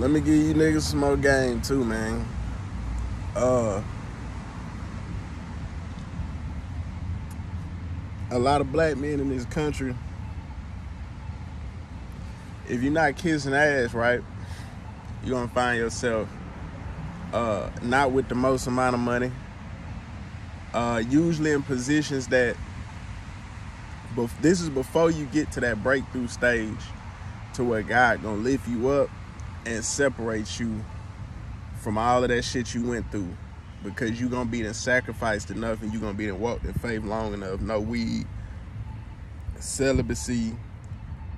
Let me give you niggas some more game too, man. A lot of black men in this country, if you're not kissing ass, right, you're gonna find yourself not with the most amount of money, usually in positions that, this is before you get to that breakthrough stage to where God gonna lift you up and separate you from all of that shit you went through, because you gonna be done sacrificed enough and you gonna be done walked in faith long enough. No weed, celibacy,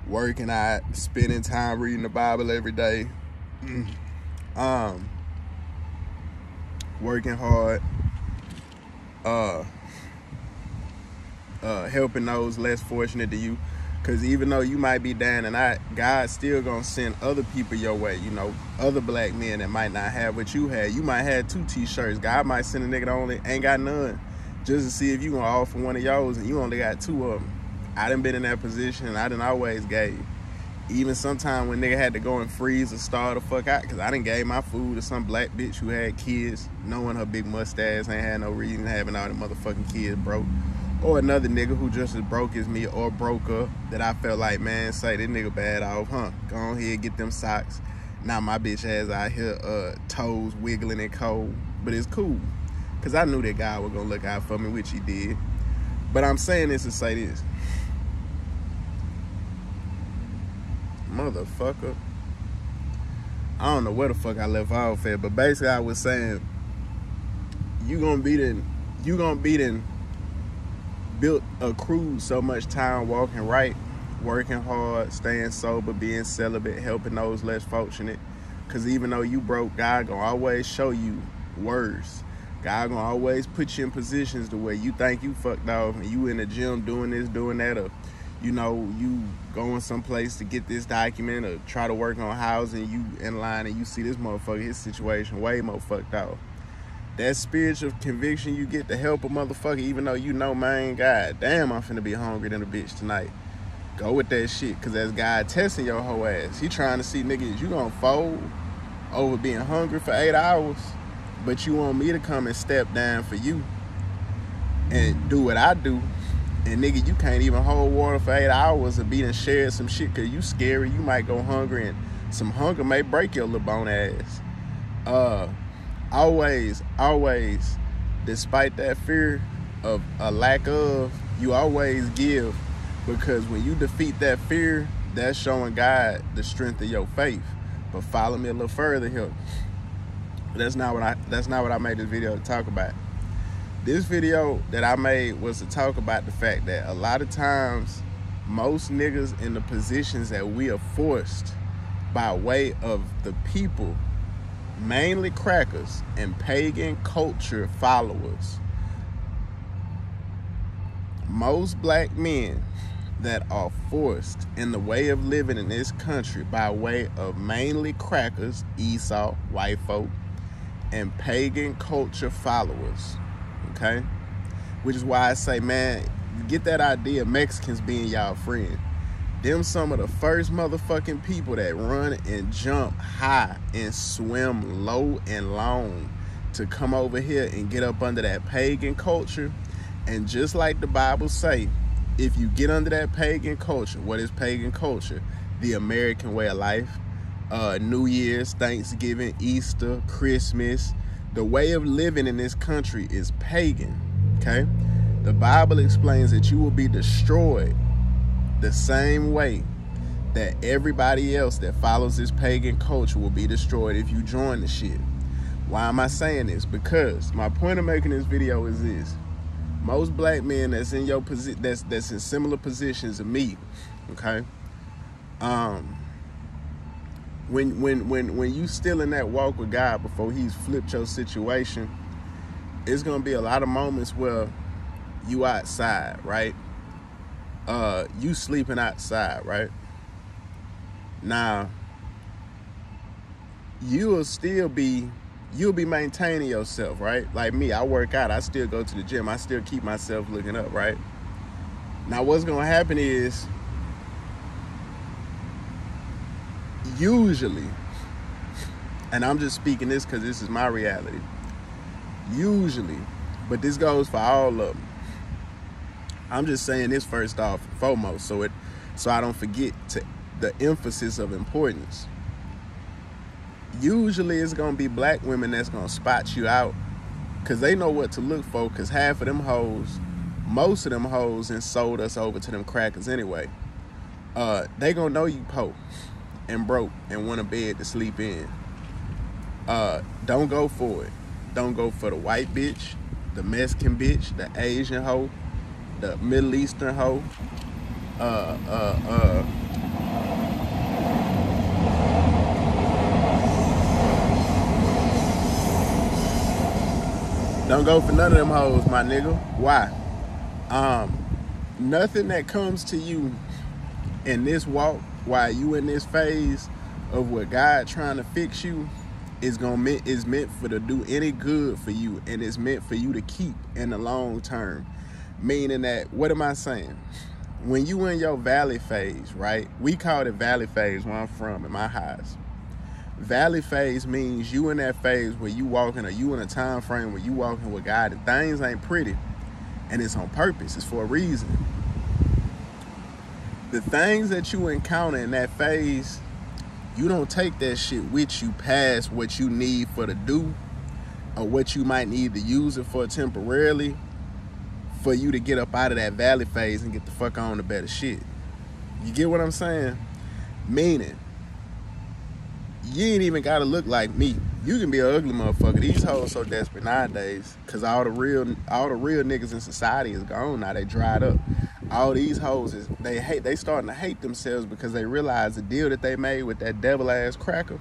working out, spending time reading the Bible every day, working hard, helping those less fortunate than you. Because even though you might be down and out, God's still gonna send other people your way, you know, other black men that might not have what you had. You might have 2 t-shirts. God might send a nigga that only ain't got none, just to see if you gonna offer one of yours and you only got 2 of them. I done been in that position and I done always gave. Even sometime when nigga had to go and freeze or starve the fuck out, because I done gave my food to some black bitch who had kids, knowing her big mustache ain't had no reason having all the motherfucking kids broke. Or another nigga who just as broke as me or broker that I felt like, man, say this nigga bad off, huh? Go on here, get them socks. Now my bitch ass out here toes wiggling and cold. But it's cool, because I knew that God was going to look out for me, which he did. But I'm saying this to say this. Motherfucker. I don't know where the fuck I left off at, but basically I was saying, you gonna be built a crew so much time walking right, working hard, staying sober, being celibate, helping those less fortunate. Because even though you broke, God gonna always show you worse. God gonna always put you in positions to where you think you fucked off and you in the gym doing this, doing that, or you know, you going someplace to get this document or try to work on housing, you in line and you see this motherfucker, his situation way more fucked off. That spiritual conviction you get to help a motherfucker, even though you know, man, God damn, I'm finna be hungry than a bitch tonight. Go with that shit, because that's God testing your whole ass. He trying to see, nigga, is you gonna fold over being hungry for 8 hours, but you want me to come and step down for you and do what I do, and nigga, you can't even hold water for 8 hours and be done shared some shit because you scary. You might go hungry and some hunger may break your little bone ass. Always, despite that fear of a lack of, you always give, because when you defeat that fear, that's showing God the strength of your faith. But follow me a little further here. That's not what I made this video to talk about. This video that I made was to talk about the fact that a lot of times, most niggas in the positions that we are forced by way of the people, mainly crackers and pagan culture followers, most black men that are forced in the way of living in this country by way of mainly crackers, Esau, white folk, and pagan culture followers, okay? Which is why I say, man, get that idea of Mexicans being y'all friend. Them some of the first motherfucking people that run and jump high and swim low and long to come over here and get up under that pagan culture. And just like the Bible say, if you get under that pagan culture, what is pagan culture? The American way of life. New Year's, Thanksgiving, Easter, Christmas. The way of living in this country is pagan, okay? The Bible explains that you will be destroyed the same way that everybody else that follows this pagan culture will be destroyed if you join the shit. Why am I saying this? Because my point of making this video is this. Most black men that's in your position, that's in similar positions to me, okay? When you still in that walk with God before he's flipped your situation, it's gonna be a lot of moments where you outside, right? You sleeping outside, right? Now, you'll be maintaining yourself, right? Like me, I work out, I still go to the gym, I still keep myself looking up, right? Now, what's gonna happen is, usually, and I'm just speaking this because this is my reality. Usually, but this goes for all of them. I'm just saying this first off and foremost, so I don't forget the emphasis of importance. Usually, it's gonna be black women that's gonna spot you out, cause they know what to look for. Cause half of them hoes, most of them hoes, and sold us over to them crackers anyway. They gonna know you poor and broke and want a bed to sleep in. Don't go for it. Don't go for the white bitch, the Mexican bitch, the Asian hoe, the Middle Eastern hoe. Don't go for none of them hoes, my nigga. Why? Nothing that comes to you in this walk while you in this phase of what God trying to fix you is meant for to do any good for you, and it's meant for you to keep in the long term. Meaning that, what am I saying? When you in your valley phase, right? We call it valley phase where I'm from in my highs. Valley phase means you in that phase where you walking, or you in a time frame where you walking with God and things ain't pretty, and it's on purpose. It's for a reason. The things that you encounter in that phase, you don't take that shit with you past what you need for to do, or what you might need to use it for temporarily, for you to get up out of that valley phase and get the fuck on to better shit. You get what I'm saying? Meaning, you ain't even gotta look like me. You can be an ugly motherfucker. These hoes so desperate nowadays, cause all the real niggas in society is gone now. They dried up. All these hoes they starting to hate themselves because they realize the deal that they made with that devil ass cracker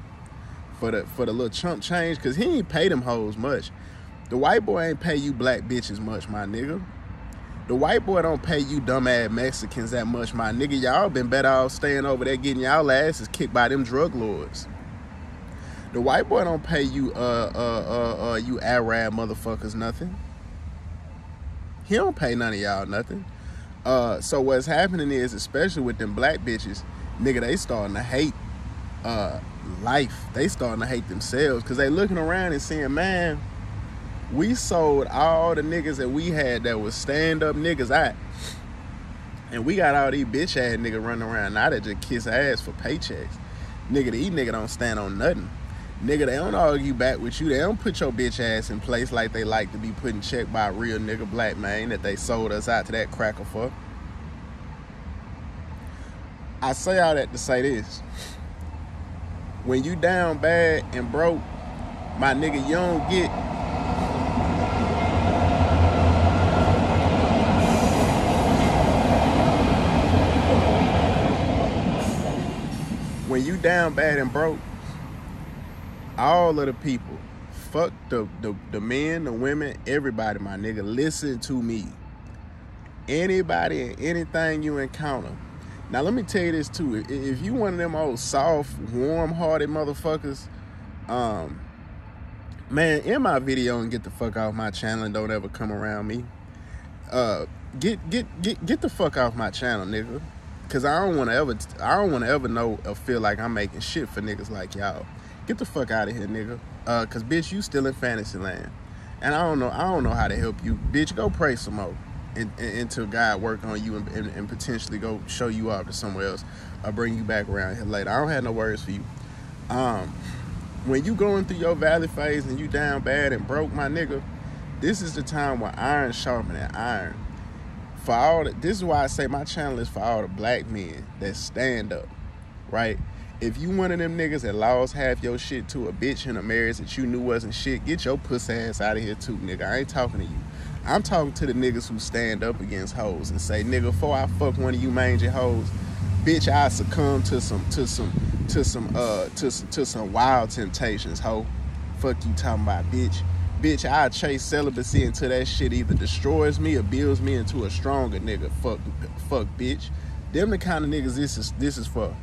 for the little chump change, cause he ain't pay them hoes much. The white boy ain't pay you black bitches much, my nigga. The white boy don't pay you dumb ass Mexicans that much, my nigga. Y'all been better off staying over there getting y'all asses kicked by them drug lords. The white boy don't pay you you Arab motherfuckers nothing. He don't pay none of y'all nothing. So what's happening is, especially with them black bitches, nigga, they starting to hate life. They starting to hate themselves, because they looking around and seeing, man, we sold all the niggas that we had that was stand-up niggas out. And we got all these bitch ass niggas running around now that just kiss ass for paychecks. Nigga, these niggas don't stand on nothing. Nigga, they don't argue back with you. They don't put your bitch ass in place like they like to be put in check by a real nigga, black man, that they sold us out to that cracker for. I say all that to say this. When you down bad and broke, my nigga, you don't get... When you down bad and broke, all of the people, fuck the men, the women, everybody, my nigga, listen to me. Anybody and anything you encounter. Now, let me tell you this, too. If you one of them old soft, warm-hearted motherfuckers, man, end my video and get the fuck off my channel and don't ever come around me. Get the fuck off my channel, nigga. Cause I don't wanna ever know or feel like I'm making shit for niggas like y'all. Get the fuck out of here, nigga. Cause bitch, you still in fantasy land. And I don't know how to help you. Bitch, go pray some more until God work on you and potentially go show you off to somewhere else. I'll bring you back around here later. I don't have no words for you. When you going through your valley phase and you down bad and broke, my nigga, this is the time where iron sharpening iron. This is why I say my channel is for all the black men that stand up, right? If you one of them niggas that lost half your shit to a bitch in a marriage that you knew wasn't shit, get your pussy ass out of here too, nigga. I ain't talking to you. I'm talking to the niggas who stand up against hoes and say, nigga, before I fuck one of you mangy hoes, bitch, I succumb to some wild temptations, ho. Fuck you talking about, bitch. Bitch, I chase celibacy until that shit either destroys me or builds me into a stronger nigga. Fuck, bitch. Them the kind of niggas this is for.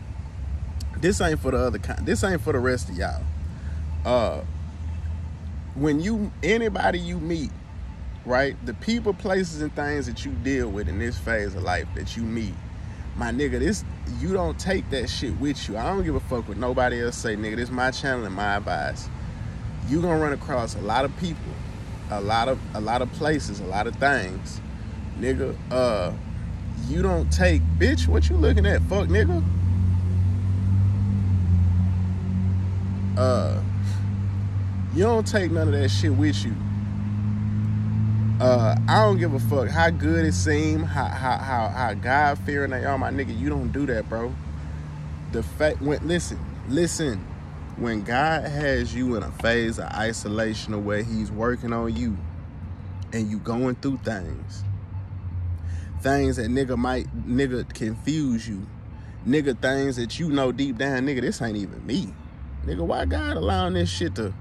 This ain't for the other kind. This ain't for the rest of y'all. When anybody you meet, right, the people, places, and things that you deal with in this phase of life that you meet, My nigga, you don't take that shit with you. I don't give a fuck what nobody else say, nigga. This is my channel and my advice. You gonna run across a lot of people, a lot of places, a lot of things, nigga. You don't take, bitch. What you looking at, fuck, nigga? You don't take none of that shit with you. I don't give a fuck how good it seem, how God fearing they are, my nigga. You don't do that, bro. The fact, listen. When God has you in a phase of isolation of where He's working on you, and you going through things that nigga confuse you, nigga, things that you know deep down, nigga, this ain't even me, nigga. Why God allowing this shit to?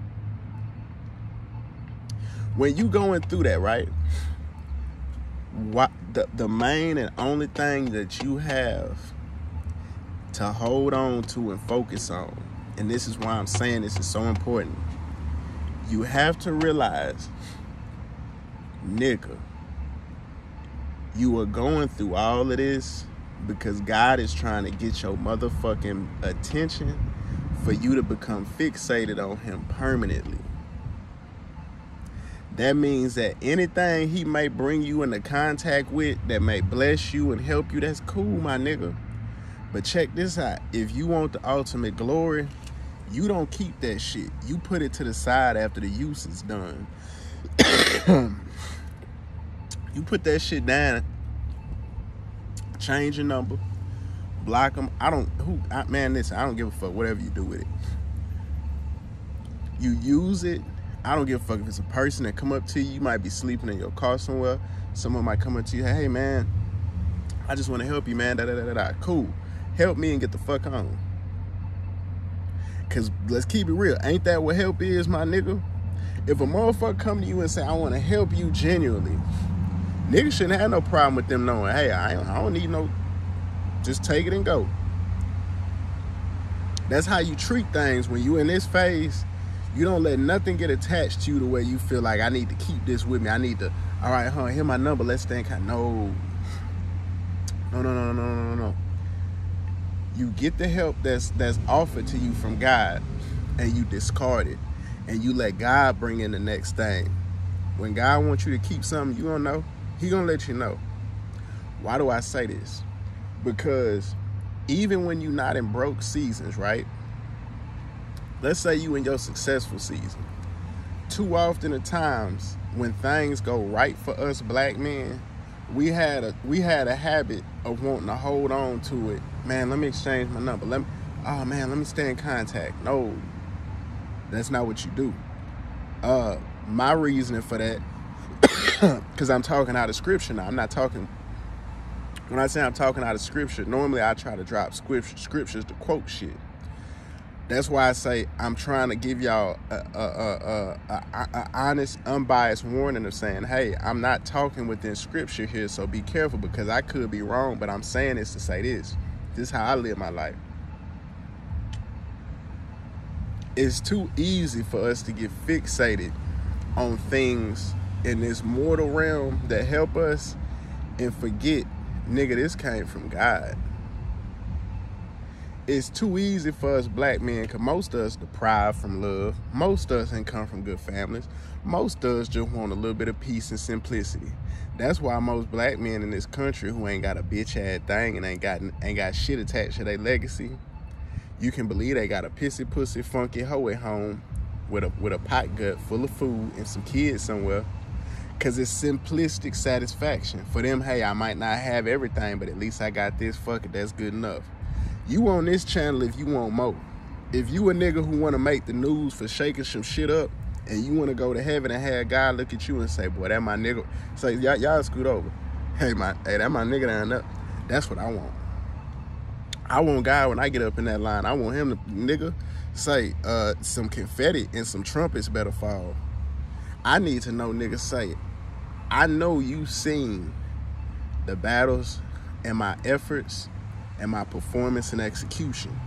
When you going through that, right? What the main and only thing that you have to hold on to and focus on, and this is why I'm saying this is so important. You have to realize, nigga, you are going through all of this because God is trying to get your motherfucking attention for you to become fixated on Him permanently. That means that anything He may bring you into contact with that may bless you and help you, that's cool, my nigga. But check this out. If you want the ultimate glory, you don't keep that shit. You put it to the side after the use is done. You put that shit down, change your number, block them. Listen, I don't give a fuck whatever you do with it. You use it. I don't give a fuck if it's a person that come up to you. You might be sleeping in your car somewhere. Someone might come up to you, hey man, I just want to help you, man. Cool. Help me and get the fuck on. Cause let's keep it real. Ain't that what help is, my nigga? If a motherfucker come to you and say, I want to help you genuinely, niggas shouldn't have no problem with them knowing, hey, I don't need no, just take it and go. That's how you treat things when you in this phase. You don't let nothing get attached to you to where you feel like I need to keep this with me. I need to, all right, here's my number. Let's stay in contact. No. You get the help that's offered to you from God, and you discard it, and you let God bring in the next thing. When God wants you to keep something, you don't know, He gonna let you know. Why do I say this? Because even when you're not in broke seasons, right? Let's say you in your successful season. Too often at times when things go right for us black men, we had a habit of wanting to hold on to it. Man, let me exchange my number. Let me stay in contact. No, that's not what you do. My reasoning for that, because I'm talking out of scripture now. I'm not talking, when I say I'm talking out of scripture, normally I try to drop scriptures to quote shit. That's why I say I'm trying to give y'all a honest, unbiased warning of saying, hey, I'm not talking within scripture here, so be careful, because I could be wrong, but I'm saying this to say this. This is how I live my life. It's too easy for us to get fixated on things in this mortal realm that help us and forget, nigga, this came from God. It's too easy for us black men, because most of us deprived from love. Most of us ain't come from good families. Most of us just want a little bit of peace and simplicity. That's why most black men in this country who ain't got a bitch-ass thing and ain't got shit attached to their legacy, you can believe they got a pissy, pussy, funky hoe at home with a pot gut full of food and some kids somewhere, because it's simplistic satisfaction. For them, hey, I might not have everything, but at least I got this, fuck it, that's good enough. You on this channel if you want more. If you a nigga who want to make the news for shaking some shit up, and you want to go to heaven and have God look at you and say, boy, that my nigga. Say, y'all scoot over. Hey, that my nigga down there. That's what I want. I want God, when I get up in that line, I want him to, nigga, say, some confetti and some trumpets better fall. I need to know, nigga, say, I know you seen the battles and my efforts and my performance and execution.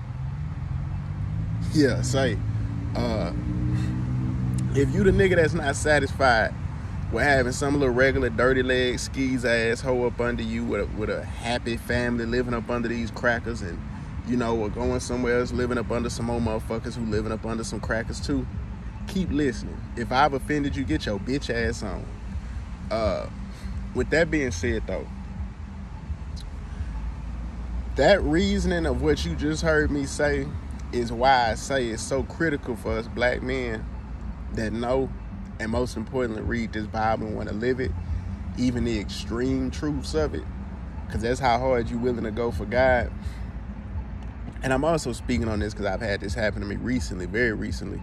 Yeah, say, if you the nigga that's not satisfied with having some little regular dirty leg skis ass hoe up under you with a happy family living up under these crackers, and you know, or going somewhere else living up under some more motherfuckers who living up under some crackers too. Keep listening. If I've offended you, get your bitch ass on. With that being said though, that reasoning of what you just heard me say is why I say it's so critical for us black men that know, and most importantly, read this Bible and want to live it, even the extreme truths of it, because that's how hard you're willing to go for God. And I'm also speaking on this because I've had this happen to me recently, very recently,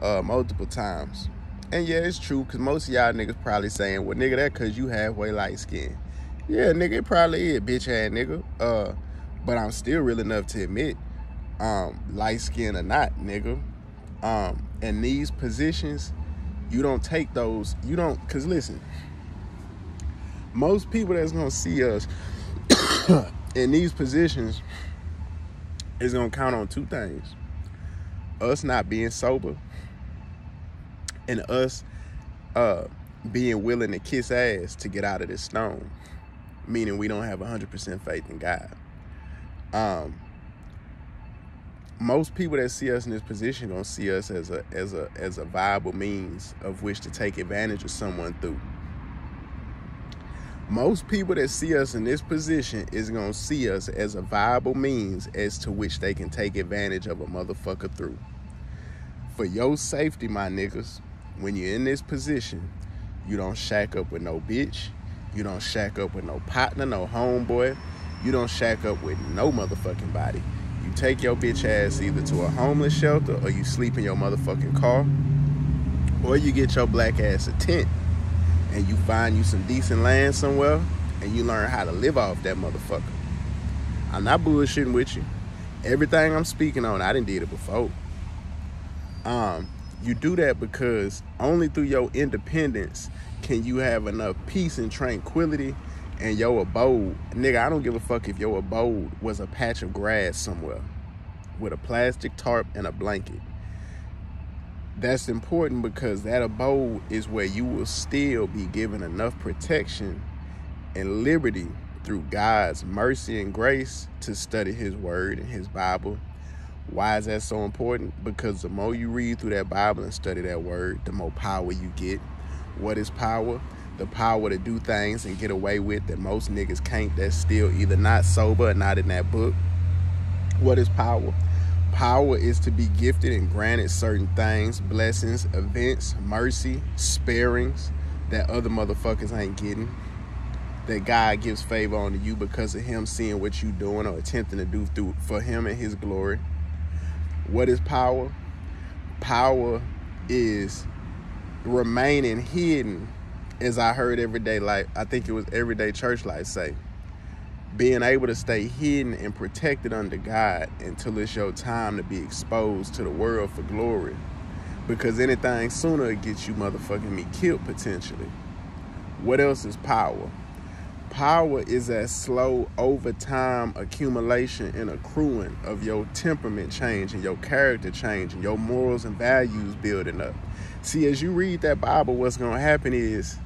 multiple times. And yeah, it's true, because most of y'all niggas probably saying, well, nigga, that because you halfway light skin. Yeah, nigga, it probably is, bitch ass nigga. But I'm still real enough to admit, light skin or not, nigga. In these positions, you don't take those, you don't, because listen, most people that's gonna see us in these positions is gonna count on two things: us not being sober, and us being willing to kiss ass to get out of this stone, meaning we don't have 100% faith in God. Most people that see us in this position gonna see us as a viable means of which to take advantage of someone through. Most people that see us in this position is gonna see us as a viable means as to which they can take advantage of a motherfucker through. For your safety, my niggas, when you're in this position, you don't shack up with no bitch, you don't shack up with no partner, no homeboy, you don't shack up with no motherfucking body. You take your bitch ass either to a homeless shelter, or you sleep in your motherfucking car, or you get your black ass a tent and you find you some decent land somewhere and you learn how to live off that motherfucker. I'm not bullshitting with you. Everything I'm speaking on, I done did it before. You do that because only through your independence can you have enough peace and tranquility and your abode. Nigga, I don't give a fuck if your abode was a patch of grass somewhere with a plastic tarp and a blanket. That's important because that abode is where you will still be given enough protection and liberty through God's mercy and grace to study his word and his Bible. Why is that so important? Because the more you read through that Bible and study that word, the more power you get. What is power? The power to do things and get away with that most niggas can't, that's still either not sober or not in that book. What is power? Power is to be gifted and granted certain things, blessings, events, mercy, sparings that other motherfuckers ain't getting. That God gives favor on to you because of him seeing what you doing or attempting to do for him and his glory. What is power? Power is remaining hidden, as I heard Everyday Life, I think it was Everyday Church Life say, being able to stay hidden and protected under God until it's your time to be exposed to the world for glory. Because anything sooner it gets you motherfucking me killed potentially. What else is power? Power is that slow over time accumulation and accruing of your temperament change and your character change and your morals and values building up. See, as you read that Bible, what's going to happen is,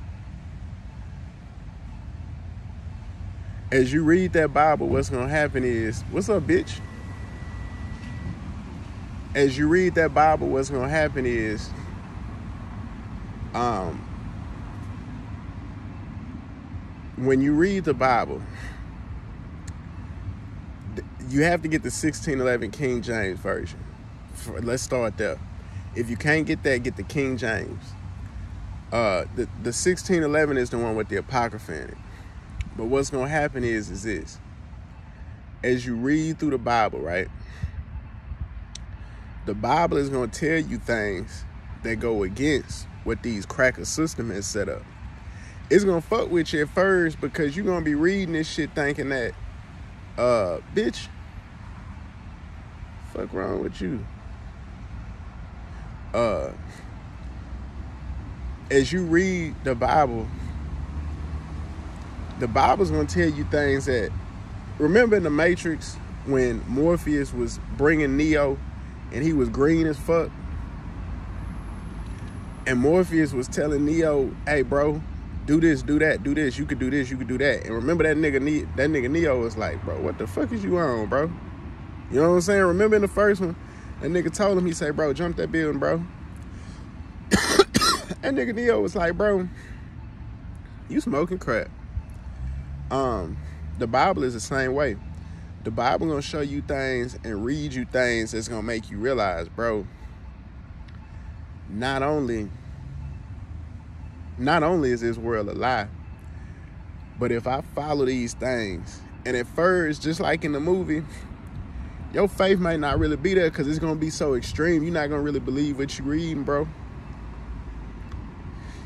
what's up, bitch? As you read that Bible, what's going to happen is, when you read the Bible, you have to get the 1611 King James Version. Let's start there. If you can't get that, get the King James. The 1611 is the one with the Apocrypha in it. But what's going to happen is this. As you read through the Bible, right? The Bible is going to tell you things that go against what these cracker system has set up. It's going to fuck with you at first because you're going to be reading this shit thinking that, bitch, fuck wrong with you? As you read the Bible's going to tell you things that, remember in the Matrix when Morpheus was bringing Neo and he was green as fuck? And Morpheus was telling Neo, hey, bro, do this, do that, do this. You could do this, you could do that. And remember that nigga Neo was like, bro, what the fuck is you on, bro? You know what I'm saying? Remember in the first one, that nigga told him, he said, bro, jump that building, bro. That nigga Neo was like, bro, you smoking crack. The Bible is the same way. The Bible gonna show you things and read you things that's gonna make you realize, bro, not only is this world a lie, but if I follow these things, and at first, just like in the movie, your faith might not really be there because it's gonna be so extreme. You're not gonna really believe what you're reading, bro.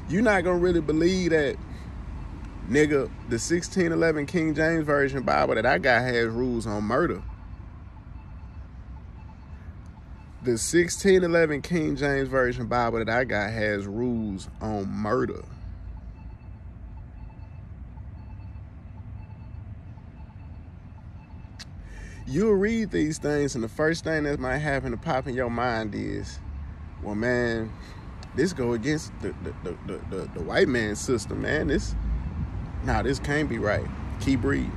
You're not gonna really believe that, nigga, the 1611 King James Version Bible that I got has rules on murder. The 1611 King James Version Bible that I got has rules on murder. You'll read these things, and the first thing that might happen to pop in your mind is, well, man, this go against the white man's system, man. This can't be right. Keep reading.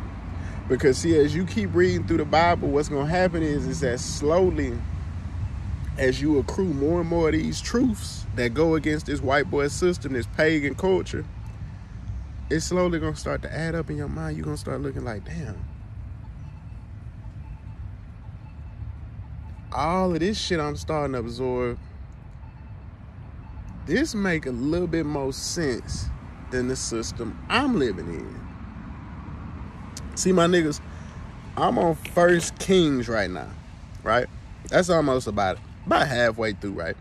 Because, see, as you keep reading through the Bible, what's going to happen is that slowly, as you accrue more and more of these truths that go against this white boy system, this pagan culture, it's slowly going to start to add up in your mind. You're going to start looking like, damn, all of this shit I'm starting to absorb, this make a little bit more sense than the system I'm living in. See, my niggas, I'm on 1 Kings right now, right? That's almost about halfway through, right?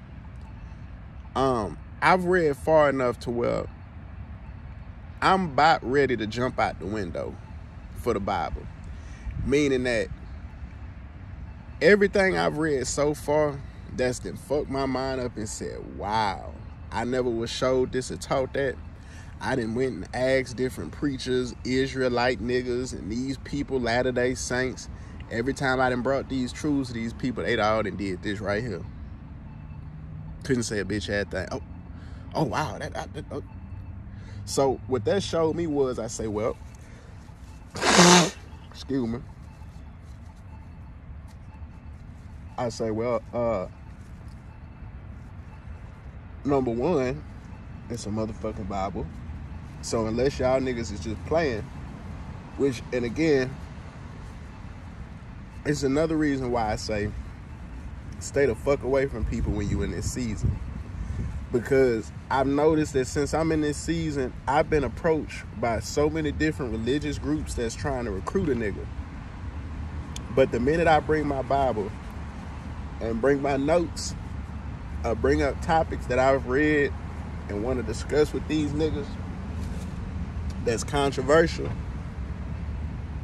I've read far enough to where I'm about ready to jump out the window for the Bible. Meaning that everything I've read so far, that's then fucked my mind up and said, wow, I never was showed this or taught that. I done went and asked different preachers, Israelite niggas, and these people, Latter-day Saints. Every time I done brought these truths to these people, they all done did this right here. Couldn't say a bitch had thing. Oh wow. So what that showed me was, I say, well, excuse me. I say, well, number one, it's a motherfucking Bible. So unless y'all niggas is just playing, which, and again, it's another reason why I say stay the fuck away from people when you in this season. Because I've noticed that since I'm in this season, I've been approached by so many different religious groups that's trying to recruit a nigga. But the minute I bring my Bible and bring my notes, bring up topics that I've read and want to discuss with these niggas that's controversial,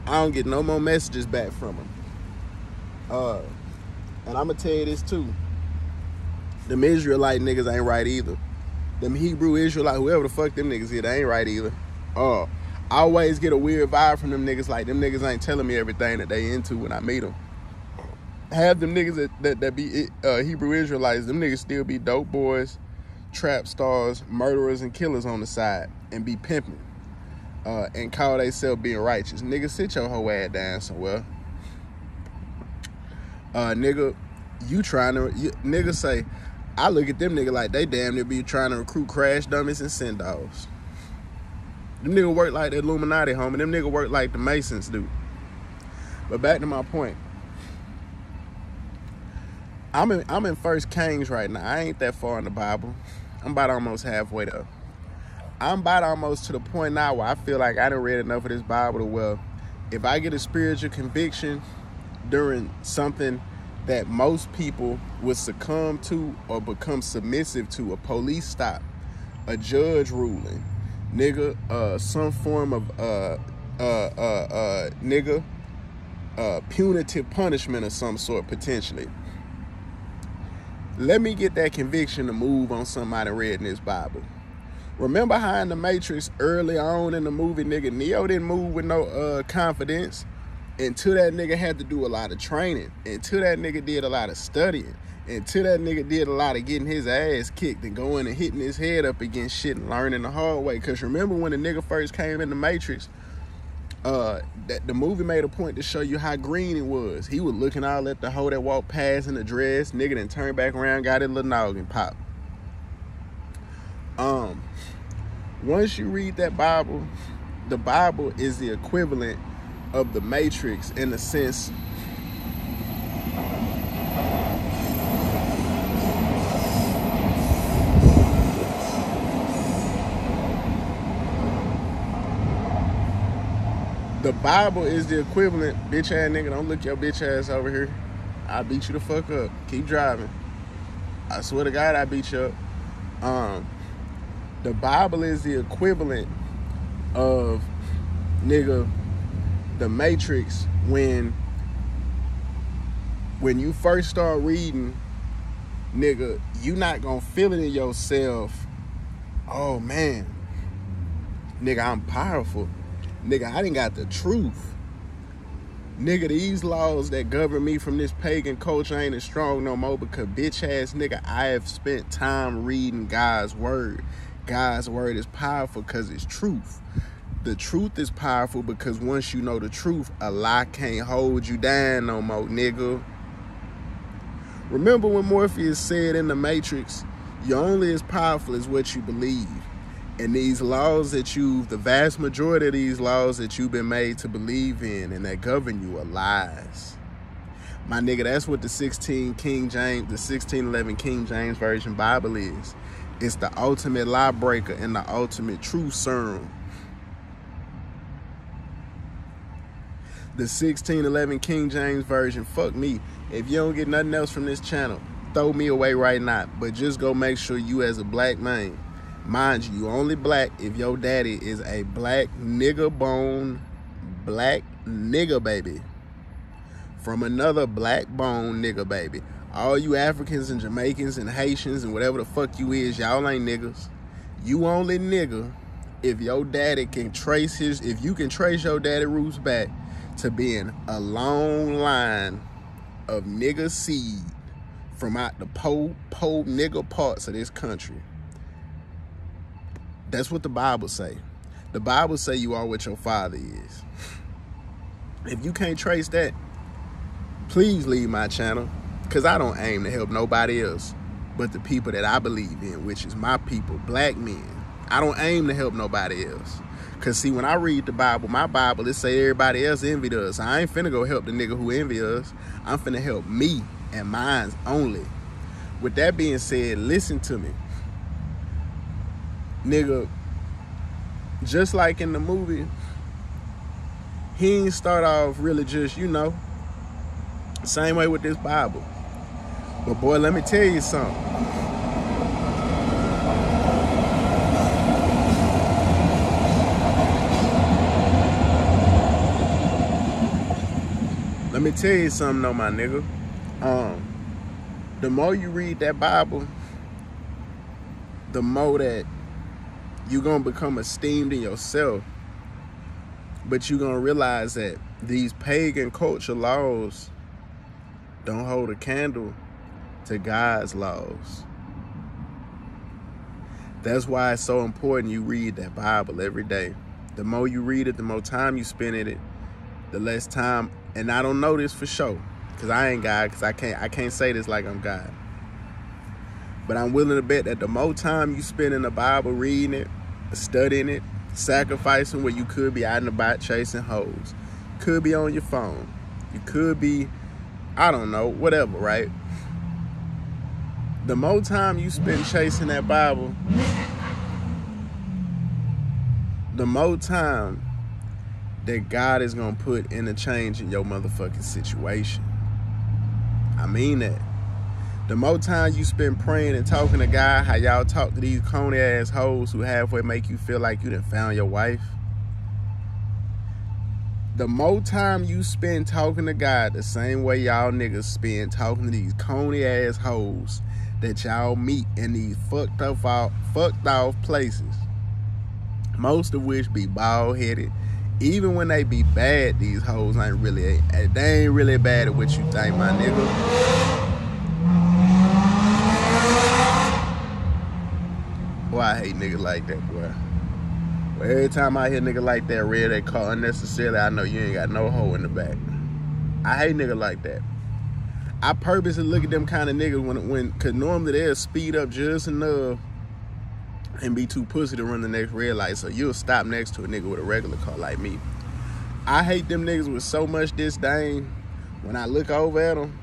I don't get no more messages back from them. And I'm going to tell you this too. Them Israelite niggas ain't right either. Them Hebrew Israelite, whoever the fuck them niggas here, they ain't right either. I always get a weird vibe from them niggas, like them niggas ain't telling me everything that they into when I meet them. Have them niggas that be Hebrew Israelites, them niggas still be dope boys, trap stars, murderers, and killers on the side, and be pimping, and call themselves being righteous. Nigga, sit your whole ass down somewhere. Nigga, nigga say, I look at them nigga like they damn near be trying to recruit crash dummies and send dogs. Them nigga work like the Illuminati, homie. Them nigga work like the Masons do. But back to my point. I'm in 1 Kings right now. I ain't that far in the Bible. I'm about almost halfway there. I'm about almost to the point now where I feel like I done read enough of this Bible to where if I get a spiritual conviction during something that most people would succumb to or become submissive to, a police stop, a judge ruling, nigga, some form of punitive punishment of some sort, potentially. Let me get that conviction to move on somebody reading this Bible. Remember how in the Matrix early on in the movie, nigga, Neo didn't move with no confidence until that nigga had to do a lot of training, until that nigga did a lot of studying, Until that nigga did a lot of getting his ass kicked and going and hitting his head up against shit and learning the hard way. Because remember when the nigga first came in the Matrix, that the movie made a point to show you how green it was. He was looking all at the hoe that walked past in the dress. Nigga then turned back around, got his little noggin pop. Once you read that Bible, the Bible is the equivalent of the Matrix in the sense the Bible is the equivalent. Bitch ass nigga, don't look your bitch ass over here. I'll beat you the fuck up. Keep driving. I swear to God, I beat you up. The Bible is the equivalent of, nigga, the Matrix when you first start reading, nigga, you not gonna feel it in yourself. Oh man, nigga, I'm powerful. Nigga, I done got the truth. Nigga, these laws that govern me from this pagan culture ain't as strong no more because bitch ass nigga, I have spent time reading God's word. God's word is powerful because it's truth. The truth is powerful because once you know the truth, a lie can't hold you down no more, nigga. Remember when Morpheus said in the Matrix, you're only as powerful as what you believe. And these laws that the vast majority of these laws that you've been made to believe in and that govern you are lies. My nigga, that's what the 1611 King James Version Bible is. It's the ultimate lie breaker and the ultimate truth serum. The 1611 King James Version, fuck me. If you don't get nothing else from this channel, throw me away right now. But just go make sure you as a black man, mind you, you only black if your daddy is a black nigga bone, black nigga baby. From another black bone nigga baby. All you Africans and Jamaicans and Haitians and whatever the fuck you is, y'all ain't niggas. You only nigga if your daddy can trace if you can trace your daddy roots back to being a long line of nigga seed from out the po nigga parts of this country. That's what the Bible say. The Bible say you are what your father is. If you can't trace that, please leave my channel, because I don't aim to help nobody else but the people that I believe in, which is my people, black men. I don't aim to help nobody else. Because, see, when I read the Bible, my Bible, it say everybody else envied us. I ain't finna go help the nigga who envy us. I'm finna help me and mine only. With that being said, listen to me. Nigga, just like in the movie, he ain't start off really just, you know, same way with this Bible. But boy, let me tell you something. Let me tell you something though, my nigga. The more you read that Bible, the more that you're gonna become esteemed in yourself. But you're gonna realize that these pagan culture laws don't hold a candle to God's laws. That's why it's so important you read that Bible every day. The more you read it, the more time you spend in it, the less time. And I don't know this for sure, because I ain't God, because I can't say this like I'm God. But I'm willing to bet that the more time you spend in the Bible reading it, studying it, sacrificing where you could be out and about chasing hoes, could be on your phone, you could be, I don't know, whatever, right? The more time you spend chasing that Bible, the more time that God is going to put in a change in your motherfucking situation. I mean that. The more time you spend praying and talking to God, how y'all talk to these corny ass hoes who halfway make you feel like you done found your wife. The more time you spend talking to God the same way y'all niggas spend talking to these corny ass hoes that y'all meet in these fucked off places, most of which be bald-headed. Even when they be bad, these hoes ain't really bad at what you think, my nigga. I hate niggas like that, boy. But every time I hear nigga like that rear that car unnecessarily, I know you ain't got no hole in the back. I hate niggas like that. I purposely look at them kind of niggas cause normally they'll speed up just enough and be too pussy to run the next red light, so you'll stop next to a nigga with a regular car like me. I hate them niggas with so much disdain. When I look over at them,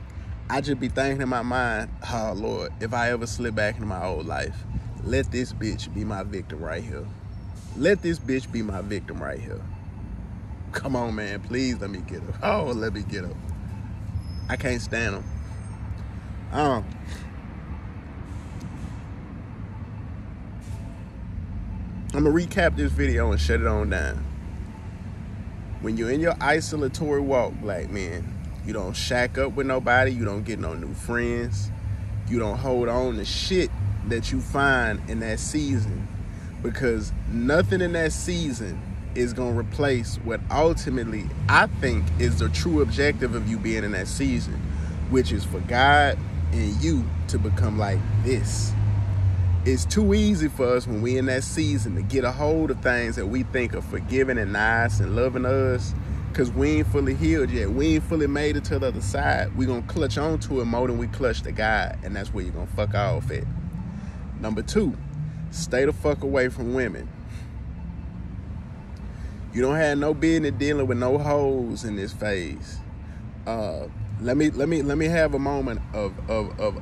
I just be thinking in my mind, oh Lord, if I ever slip back into my old life, let this bitch be my victim right here. Let this bitch be my victim right here. Come on, man, please let me get her. Oh, let me get her. I can't stand them. I'm gonna recap this video and shut it on down. When you're in your isolatory walk, black men, you don't shack up with nobody, you don't get no new friends, you don't hold on to shit that you find in that season, because nothing in that season is gonna replace what ultimately I think is the true objective of you being in that season, which is for God and you to become like this. It's too easy for us when we in that season to get a hold of things that we think are forgiving and nice and loving us, because we ain't fully healed yet. We ain't fully made it to the other side. We gonna clutch onto it more than we clutch the God, and that's where you're gonna fuck off at. Number 2, stay the fuck away from women. You don't have no business dealing with no hoes in this phase. Let me have a moment of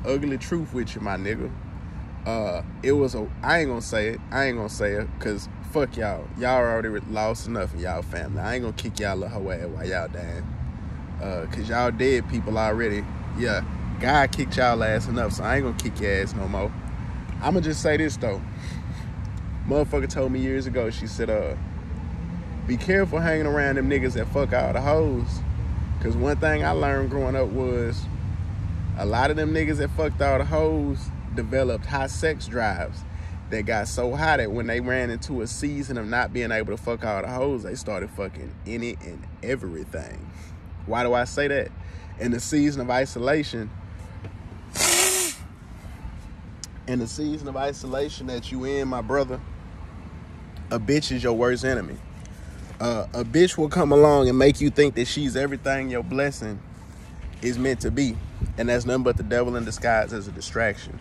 ugly truth with you, my nigga. I ain't gonna say it, cause fuck y'all. Y'all already lost enough in y'all family. I ain't gonna kick y'all little hoe ass while y'all dying. Cause y'all dead people already. Yeah, God kicked y'all ass enough, so I ain't gonna kick your ass no more. I'ma just say this though. Motherfucker told me years ago, she said, be careful hanging around them niggas that fuck all the hoes. Cause one thing I learned growing up was a lot of them niggas that fucked all the hoes developed high sex drives that got so high that when they ran into a season of not being able to fuck all the hoes, they started fucking any and everything. Why do I say that? In the season of isolation, that you in, my brother, a bitch is your worst enemy. A bitch will come along and make you think that she's everything your blessing is meant to be, and that's nothing but the devil in disguise as a distraction.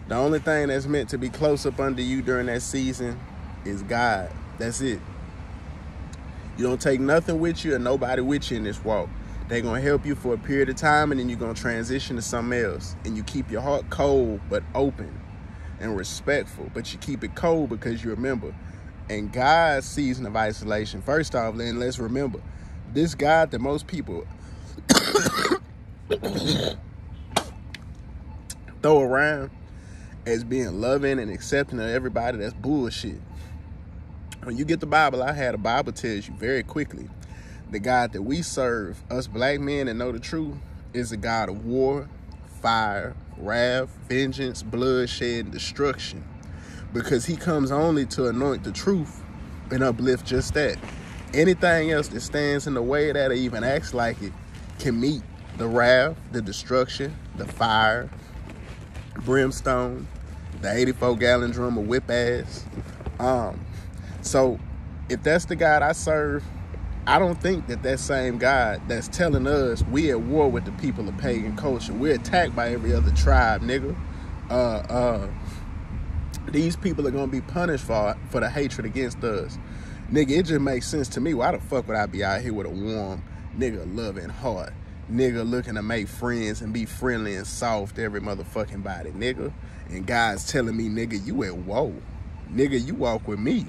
The only thing that's meant to be close up under you during that season is God. That's it. You don't take nothing with you or nobody with you in this walk. They're going to help you for a period of time, and then you're going to transition to something else. And you keep your heart cold but open and respectful, but you keep it cold because you remember. In God's season of isolation, first off, then let's remember, this God that most people throw around as being loving and accepting of everybody, that's bullshit. When you get the Bible, I had a Bible tells you very quickly, the God that we serve, us black men that know the truth, is a God of war, fire, wrath, vengeance, bloodshed, and destruction. Because he comes only to anoint the truth and uplift just that. Anything else that stands in the way of that or even acts like it can meet the wrath, the destruction, the fire, brimstone, the 84-gallon drum of whip ass. So if that's the God I serve, I don't think that same God that's telling us we at war with the people of pagan culture, we're attacked by every other tribe, nigga. These people are gonna be punished for the hatred against us. Nigga, it just makes sense to me. Why the fuck would I be out here with a warm, nigga, loving heart? Nigga looking to make friends and be friendly and soft to every motherfucking body, nigga. And God's telling me, nigga, you at woe. Nigga, you walk with me.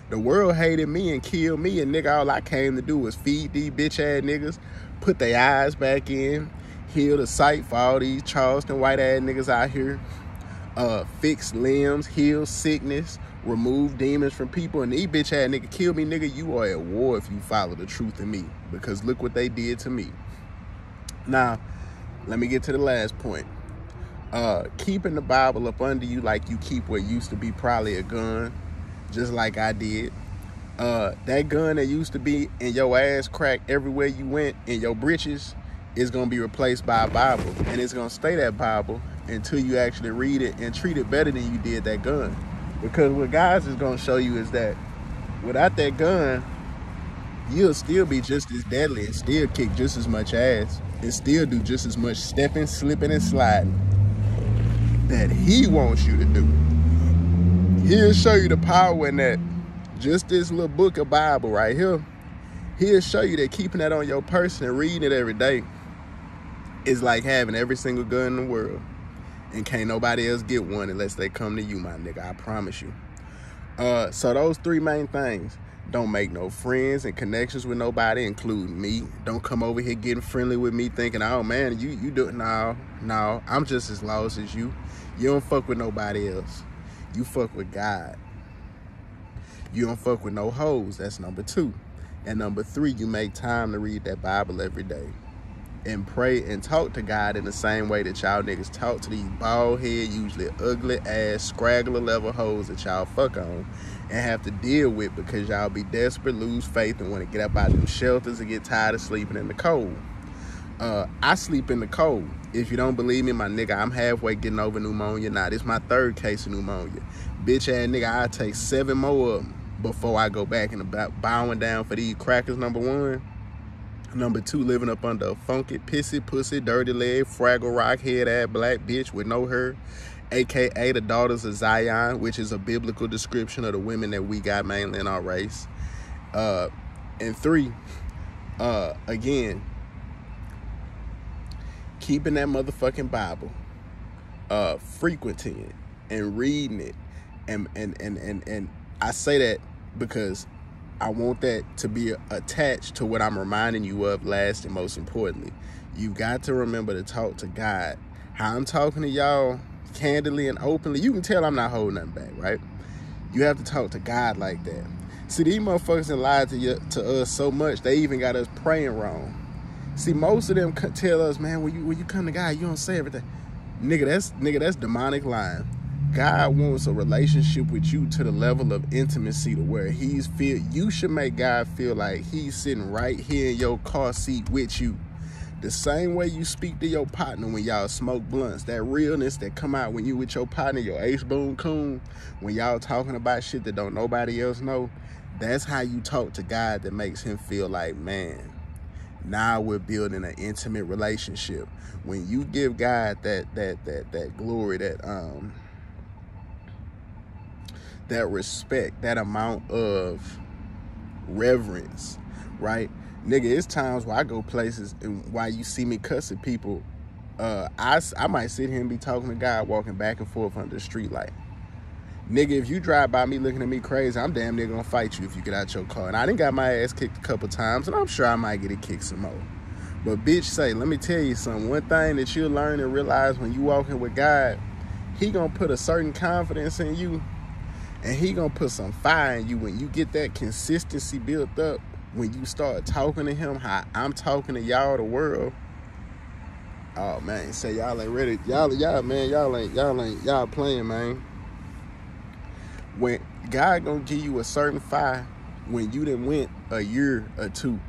The world hated me and killed me, and nigga, all I came to do was feed these bitch-ass niggas, put their eyes back in, heal the sight for all these Charleston white-ass niggas out here, fix limbs, heal sickness, remove demons from people, and these bitch-ass niggas kill me, nigga, you are at war if you follow the truth in me, because look what they did to me. Now, let me get to the last point. Keeping the Bible up under you like you keep what used to be probably a gun, just like I did. That gun that used to be in your ass crack everywhere you went in your britches is going to be replaced by a Bible. And it's going to stay that Bible until you actually read it and treat it better than you did that gun. Because what God is going to show you is that without that gun, you'll still be just as deadly and still kick just as much ass and still do just as much stepping, slipping, and sliding that he wants you to do. He'll show you the power in that. Just this little book of Bible right here, he'll show you that keeping that on your person and reading it every day is like having every single gun in the world. And can't nobody else get one unless they come to you, my nigga. I promise you. So those three main things. Don't make no friends and connections with nobody, including me. Don't come over here getting friendly with me thinking, oh man, you do it. No, I'm just as lost as you. You don't fuck with nobody else. You fuck with God. You don't fuck with no hoes. That's number 2. And number 3, you make time to read that Bible every day. And pray and talk to God in the same way that y'all niggas talk to these bald head, usually ugly ass, scraggler level hoes that y'all fuck on and have to deal with because y'all be desperate, lose faith, and want to get up out of them shelters and get tired of sleeping in the cold. I sleep in the cold. If you don't believe me, my nigga, I'm halfway getting over pneumonia now. This is my 3rd case of pneumonia. Bitch ass nigga, I'll take 7 more of them before I go back and about bowing down for these crackers, number 1. Number 2, living up under a funky, pissy, pussy, dirty leg, fraggle rock, head ass black bitch with no hair, aka the daughters of Zion, which is a biblical description of the women that we got mainly in our race. And 3, again, keeping that motherfucking Bible, frequenting it and reading it, and I say that because I want that to be attached to what I'm reminding you of last and most importantly. You've got to remember to talk to God. How I'm talking to y'all candidly and openly, you can tell I'm not holding nothing back, right? You have to talk to God like that. See, these motherfuckers that lied to us so much, they even got us praying wrong. See, most of them tell us, man, when you come to God, you don't say everything. Nigga, that's demonic lying. God wants a relationship with you to the level of intimacy to where you should make God feel like he's sitting right here in your car seat with you. The same way you speak to your partner when y'all smoke blunts, that realness that come out when you with your partner, your ace boon coon, when y'all talking about shit that don't nobody else know, that's how you talk to God that makes him feel like, man, now we're building an intimate relationship. When you give God that glory, that respect, that amount of reverence, right? Nigga, it's times where I go places and while you see me cussing people, I might sit here and be talking to God walking back and forth under the street light. Nigga, if you drive by me looking at me crazy, I'm damn near gonna fight you if you get out your car. And I done got my ass kicked a couple times, and I'm sure I might get it kicked some more. But bitch, say, let me tell you something. One thing that you'll learn and realize when you walking with God, he gonna put a certain confidence in you, and he gonna put some fire in you when you get that consistency built up. When you start talking to him how I'm talking to y'all, the world. Oh man, say y'all ain't ready. Y'all playing, man. When God gonna give you a certain fire when you done went a year or 2,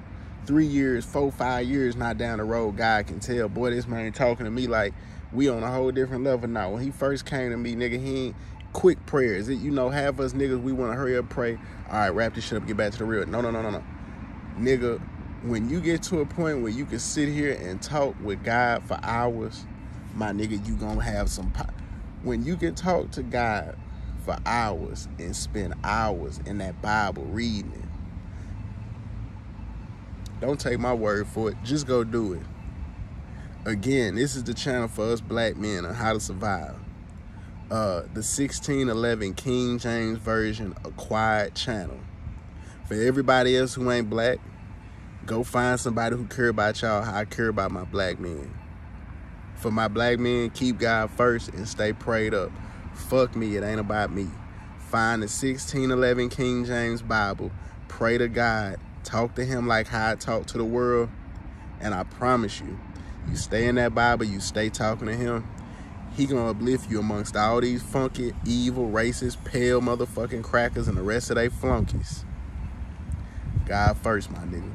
3 years, 4, 5 years not down the road, God can tell, boy, this man talking to me like we on a whole different level now. When he first came to me, nigga, he ain't quick prayers. Half us niggas, we want to hurry up, pray. All right, wrap this shit up, get back to the real. No. Nigga, when you get to a point where you can sit here and talk with God for hours, my nigga, you gonna have some when you can talk to God for hours and spend hours in that Bible reading it. Don't take my word for it. Just go do it. Again, this is the channel for us black men on how to survive. The 1611 King James Version acquired channel. For everybody else who ain't black, go find somebody who care about y'all how I care about my black men. For my black men, keep God first and stay prayed up. Fuck me, it ain't about me. Find the 1611 King James Bible, pray to God, talk to him like how I talk to the world, and I promise you, you stay in that Bible, you stay talking to him, he gonna uplift you amongst all these funky, evil, racist, pale motherfucking crackers and the rest of they flunkies. God first, my nigga.